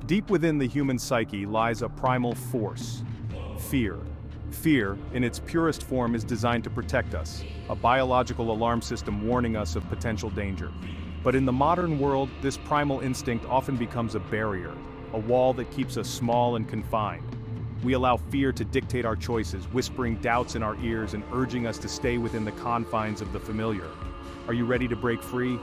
Deep within the human psyche lies a primal force: fear. Fear, in its purest form, is designed to protect us, a biological alarm system warning us of potential danger. But in the modern world, this primal instinct often becomes a barrier, a wall that keeps us small and confined. We allow fear to dictate our choices, whispering doubts in our ears and urging us to stay within the confines of the familiar. Are you ready to break free?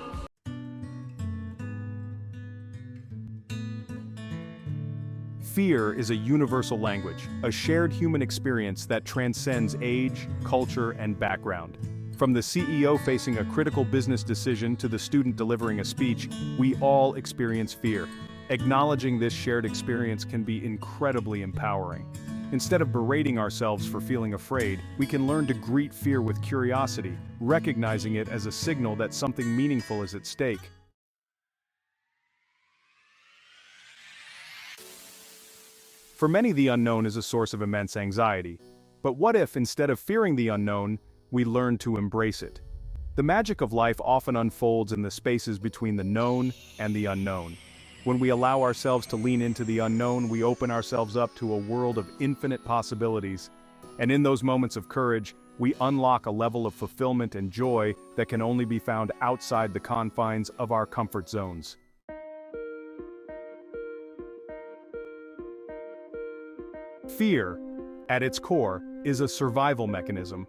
Fear is a universal language, a shared human experience that transcends age, culture, and background. From the CEO facing a critical business decision to the student delivering a speech, we all experience fear. Acknowledging this shared experience can be incredibly empowering. Instead of berating ourselves for feeling afraid, we can learn to greet fear with curiosity, recognizing it as a signal that something meaningful is at stake. For many, the unknown is a source of immense anxiety. But what if, instead of fearing the unknown, we learn to embrace it? The magic of life often unfolds in the spaces between the known and the unknown. When we allow ourselves to lean into the unknown, we open ourselves up to a world of infinite possibilities. And in those moments of courage, we unlock a level of fulfillment and joy that can only be found outside the confines of our comfort zones. Fear, at its core, is a survival mechanism.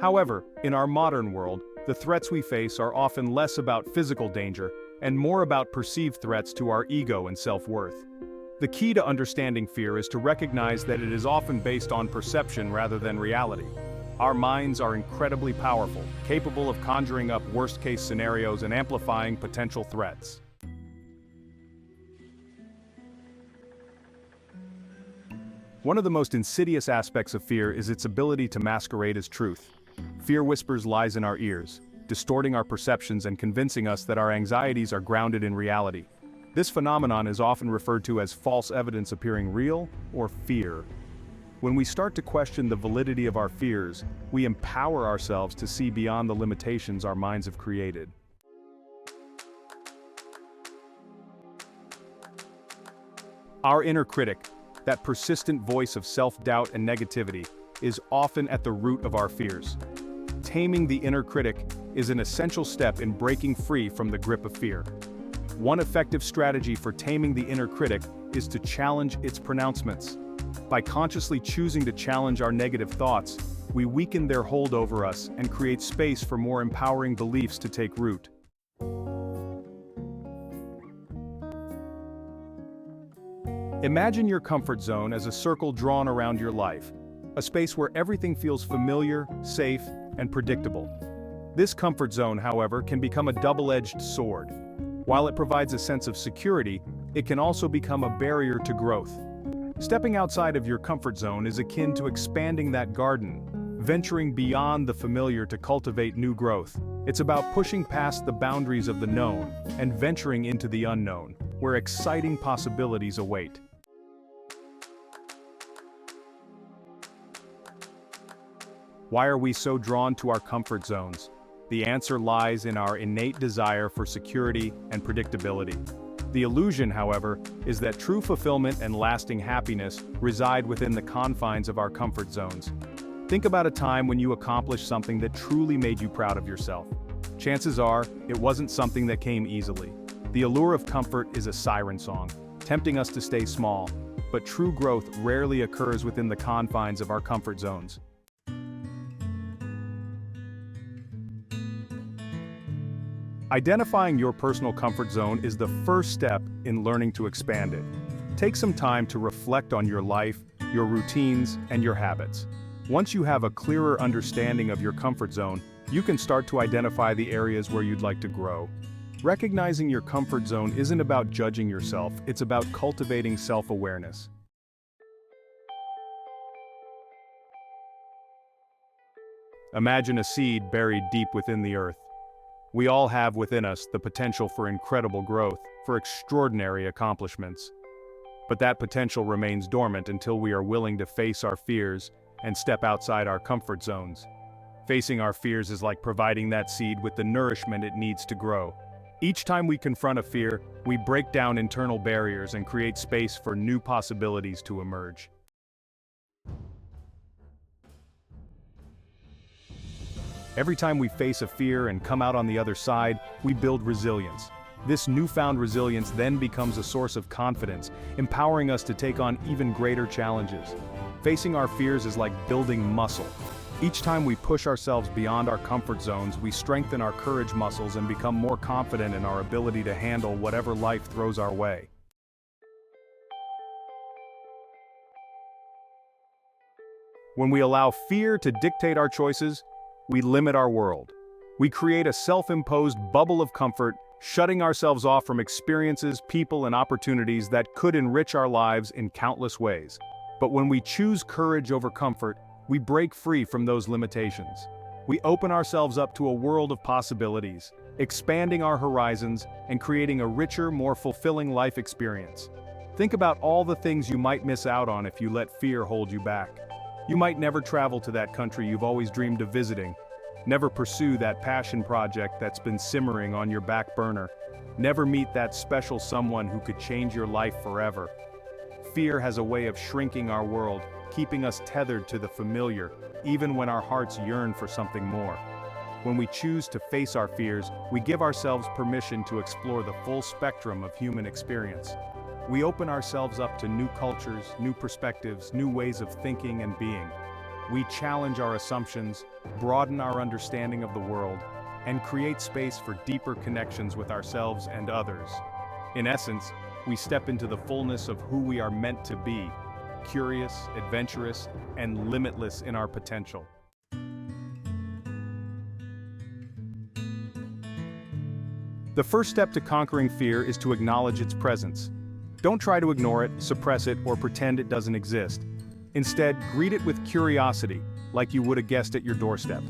However, in our modern world, the threats we face are often less about physical danger and more about perceived threats to our ego and self-worth. The key to understanding fear is to recognize that it is often based on perception rather than reality. Our minds are incredibly powerful, capable of conjuring up worst-case scenarios and amplifying potential threats. One of the most insidious aspects of fear is its ability to masquerade as truth. Fear whispers lies in our ears, distorting our perceptions and convincing us that our anxieties are grounded in reality. This phenomenon is often referred to as false evidence appearing real or fear. When we start to question the validity of our fears, we empower ourselves to see beyond the limitations our minds have created. Our inner critic, that persistent voice of self-doubt and negativity, is often at the root of our fears. Taming the inner critic is an essential step in breaking free from the grip of fear. One effective strategy for taming the inner critic is to challenge its pronouncements. By consciously choosing to challenge our negative thoughts, we weaken their hold over us and create space for more empowering beliefs to take root. Imagine your comfort zone as a circle drawn around your life, a space where everything feels familiar, safe, and predictable. This comfort zone, however, can become a double-edged sword. While it provides a sense of security, it can also become a barrier to growth. Stepping outside of your comfort zone is akin to expanding that garden, venturing beyond the familiar to cultivate new growth. It's about pushing past the boundaries of the known and venturing into the unknown, where exciting possibilities await. Why are we so drawn to our comfort zones? The answer lies in our innate desire for security and predictability. The illusion, however, is that true fulfillment and lasting happiness reside within the confines of our comfort zones. Think about a time when you accomplished something that truly made you proud of yourself. Chances are, it wasn't something that came easily. The allure of comfort is a siren song, tempting us to stay small, but true growth rarely occurs within the confines of our comfort zones. Identifying your personal comfort zone is the first step in learning to expand it. Take some time to reflect on your life, your routines, and your habits. Once you have a clearer understanding of your comfort zone, you can start to identify the areas where you'd like to grow. Recognizing your comfort zone isn't about judging yourself, it's about cultivating self-awareness. Imagine a seed buried deep within the earth. We all have within us the potential for incredible growth, for extraordinary accomplishments. But that potential remains dormant until we are willing to face our fears and step outside our comfort zones. Facing our fears is like providing that seed with the nourishment it needs to grow. Each time we confront a fear, we break down internal barriers and create space for new possibilities to emerge. Every time we face a fear and come out on the other side, we build resilience. This newfound resilience then becomes a source of confidence, empowering us to take on even greater challenges. Facing our fears is like building muscle. Each time we push ourselves beyond our comfort zones, we strengthen our courage muscles and become more confident in our ability to handle whatever life throws our way. When we allow fear to dictate our choices, we limit our world. We create a self-imposed bubble of comfort, shutting ourselves off from experiences, people, and opportunities that could enrich our lives in countless ways. But when we choose courage over comfort, we break free from those limitations. We open ourselves up to a world of possibilities, expanding our horizons and creating a richer, more fulfilling life experience. Think about all the things you might miss out on if you let fear hold you back. You might never travel to that country you've always dreamed of visiting, never pursue that passion project that's been simmering on your back burner, never meet that special someone who could change your life forever. Fear has a way of shrinking our world, keeping us tethered to the familiar, even when our hearts yearn for something more. When we choose to face our fears, we give ourselves permission to explore the full spectrum of human experience. We open ourselves up to new cultures, new perspectives, new ways of thinking and being. We challenge our assumptions, broaden our understanding of the world, and create space for deeper connections with ourselves and others. In essence, we step into the fullness of who we are meant to be, curious, adventurous, and limitless in our potential. The first step to conquering fear is to acknowledge its presence. Don't try to ignore it, suppress it, or pretend it doesn't exist. Instead, greet it with curiosity, like you would a guest at your doorstep.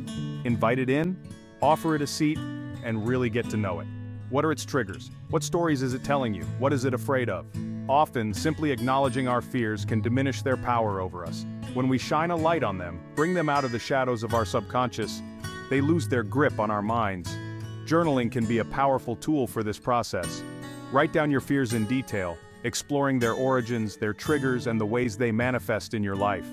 Invite it in, offer it a seat, and really get to know it. What are its triggers? What stories is it telling you? What is it afraid of? Often, simply acknowledging our fears can diminish their power over us. When we shine a light on them, bring them out of the shadows of our subconscious, they lose their grip on our minds. Journaling can be a powerful tool for this process. Write down your fears in detail, exploring their origins, their triggers, and the ways they manifest in your life.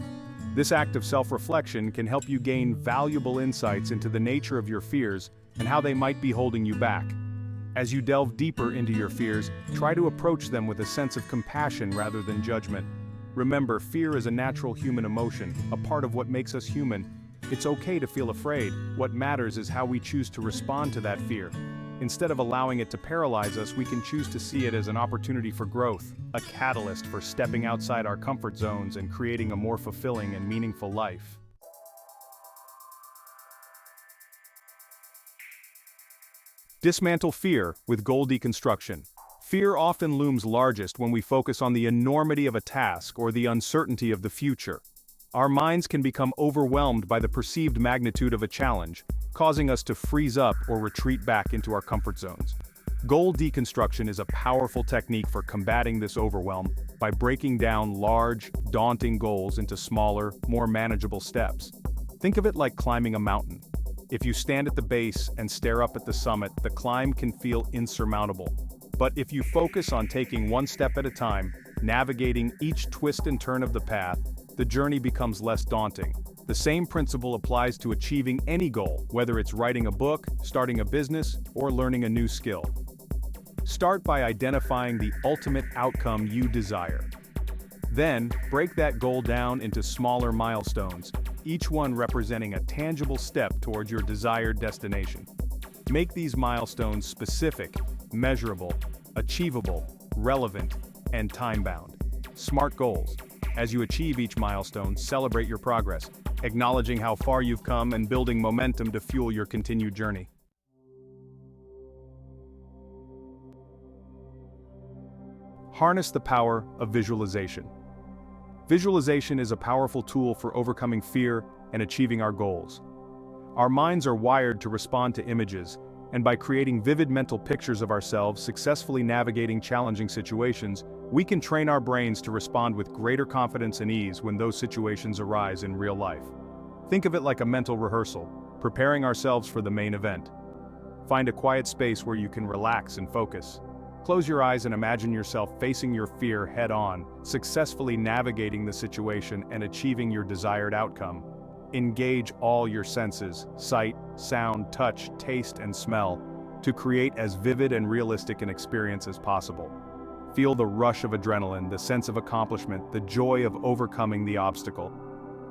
This act of self-reflection can help you gain valuable insights into the nature of your fears and how they might be holding you back. As you delve deeper into your fears, try to approach them with a sense of compassion rather than judgment. Remember, fear is a natural human emotion, a part of what makes us human. It's okay to feel afraid. What matters is how we choose to respond to that fear. Instead of allowing it to paralyze us, we can choose to see it as an opportunity for growth, a catalyst for stepping outside our comfort zones and creating a more fulfilling and meaningful life. Dismantle fear with goal deconstruction. Fear often looms largest when we focus on the enormity of a task or the uncertainty of the future. Our minds can become overwhelmed by the perceived magnitude of a challenge, causing us to freeze up or retreat back into our comfort zones. Goal deconstruction is a powerful technique for combating this overwhelm by breaking down large, daunting goals into smaller, more manageable steps. Think of it like climbing a mountain. If you stand at the base and stare up at the summit, the climb can feel insurmountable. But if you focus on taking one step at a time, navigating each twist and turn of the path, the journey becomes less daunting. The same principle applies to achieving any goal, whether it's writing a book, starting a business, or learning a new skill. Start by identifying the ultimate outcome you desire. Then, break that goal down into smaller milestones, each one representing a tangible step towards your desired destination. Make these milestones specific, measurable, achievable, relevant, and time-bound. SMART goals. As you achieve each milestone, celebrate your progress, acknowledging how far you've come and building momentum to fuel your continued journey. Harness the power of visualization. Visualization is a powerful tool for overcoming fear and achieving our goals. Our minds are wired to respond to images, and by creating vivid mental pictures of ourselves successfully navigating challenging situations, we can train our brains to respond with greater confidence and ease when those situations arise in real life. Think of it like a mental rehearsal, preparing ourselves for the main event. Find a quiet space where you can relax and focus. Close your eyes and imagine yourself facing your fear head-on, successfully navigating the situation and achieving your desired outcome. Engage all your senses, sight, sound, touch, taste, and smell, to create as vivid and realistic an experience as possible. Feel the rush of adrenaline, the sense of accomplishment, the joy of overcoming the obstacle.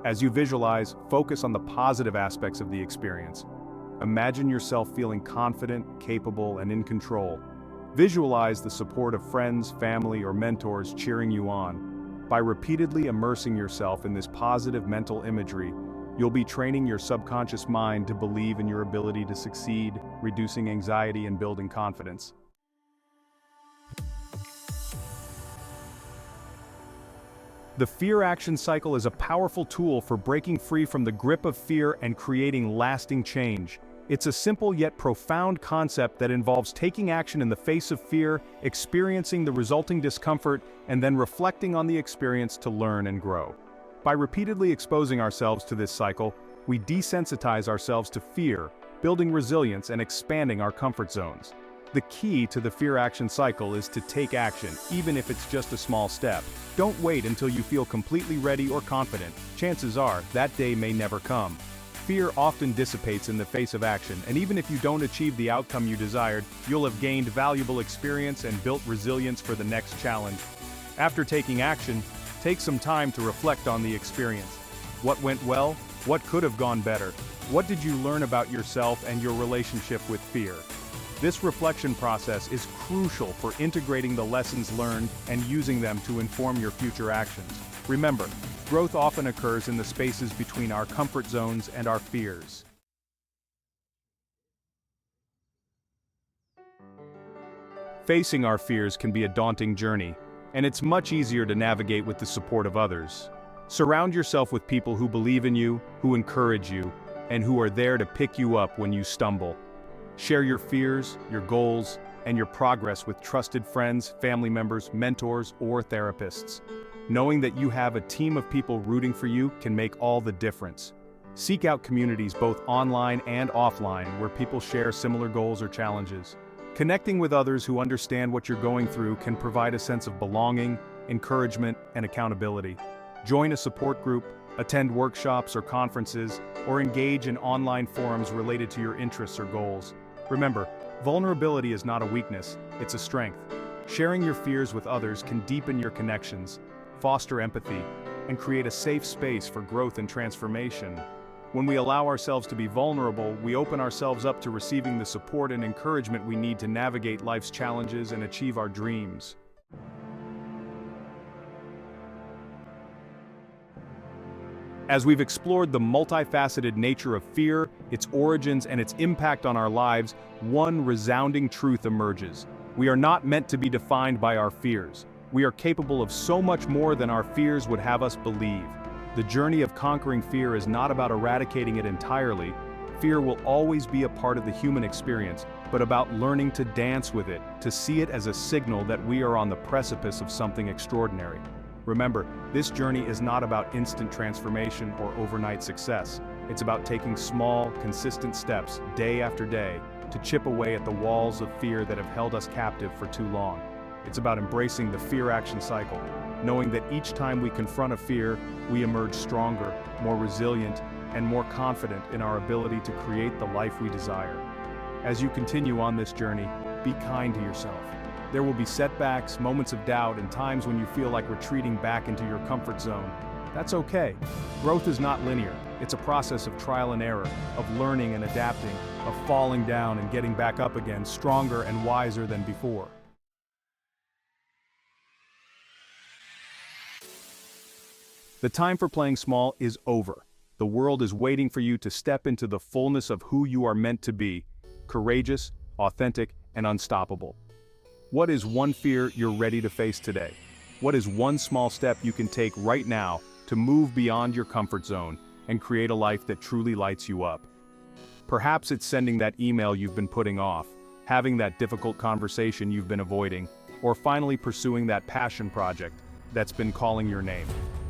As you visualize, focus on the positive aspects of the experience. Imagine yourself feeling confident, capable, and in control. Visualize the support of friends, family, or mentors cheering you on. By repeatedly immersing yourself in this positive mental imagery, you'll be training your subconscious mind to believe in your ability to succeed, reducing anxiety and building confidence. The fear action cycle is a powerful tool for breaking free from the grip of fear and creating lasting change. It's a simple yet profound concept that involves taking action in the face of fear, experiencing the resulting discomfort, and then reflecting on the experience to learn and grow. By repeatedly exposing ourselves to this cycle, we desensitize ourselves to fear, building resilience and expanding our comfort zones. The key to the fear action cycle is to take action, even if it's just a small step. Don't wait until you feel completely ready or confident. Chances are, that day may never come. Fear often dissipates in the face of action, and even if you don't achieve the outcome you desired, you'll have gained valuable experience and built resilience for the next challenge. After taking action, take some time to reflect on the experience. What went well? What could have gone better? What did you learn about yourself and your relationship with fear? This reflection process is crucial for integrating the lessons learned and using them to inform your future actions. Remember, growth often occurs in the spaces between our comfort zones and our fears. Facing our fears can be a daunting journey, and it's much easier to navigate with the support of others. Surround yourself with people who believe in you, who encourage you, and who are there to pick you up when you stumble. Share your fears, your goals, and your progress with trusted friends, family members, mentors, or therapists. Knowing that you have a team of people rooting for you can make all the difference. Seek out communities both online and offline where people share similar goals or challenges. Connecting with others who understand what you're going through can provide a sense of belonging, encouragement, and accountability. Join a support group, attend workshops or conferences, or engage in online forums related to your interests or goals. Remember, vulnerability is not a weakness, it's a strength. Sharing your fears with others can deepen your connections, foster empathy, and create a safe space for growth and transformation. When we allow ourselves to be vulnerable, we open ourselves up to receiving the support and encouragement we need to navigate life's challenges and achieve our dreams. As we've explored the multifaceted nature of fear, its origins, and its impact on our lives, one resounding truth emerges. We are not meant to be defined by our fears. We are capable of so much more than our fears would have us believe. The journey of conquering fear is not about eradicating it entirely. Fear will always be a part of the human experience, but about learning to dance with it, to see it as a signal that we are on the precipice of something extraordinary. Remember, this journey is not about instant transformation or overnight success. It's about taking small, consistent steps, day after day, to chip away at the walls of fear that have held us captive for too long. It's about embracing the fear action cycle, knowing that each time we confront a fear, we emerge stronger, more resilient, and more confident in our ability to create the life we desire. As you continue on this journey, be kind to yourself. There will be setbacks, moments of doubt, and times when you feel like retreating back into your comfort zone. That's okay. Growth is not linear. It's a process of trial and error, of learning and adapting, of falling down and getting back up again, stronger and wiser than before. The time for playing small is over. The world is waiting for you to step into the fullness of who you are meant to be, courageous, authentic, and unstoppable. What is one fear you're ready to face today? What is one small step you can take right now to move beyond your comfort zone and create a life that truly lights you up? Perhaps it's sending that email you've been putting off, having that difficult conversation you've been avoiding, or finally pursuing that passion project that's been calling your name.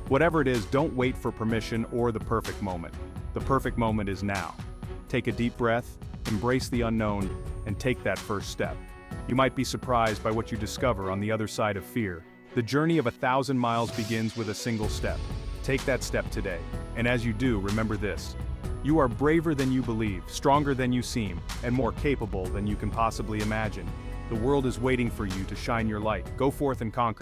Whatever it is, don't wait for permission or the perfect moment. The perfect moment is now. Take a deep breath, embrace the unknown, and take that first step. You might be surprised by what you discover on the other side of fear. The journey of 1,000 miles begins with a single step. Take that step today. And as you do, remember this. You are braver than you believe, stronger than you seem, and more capable than you can possibly imagine. The world is waiting for you to shine your light. Go forth and conquer.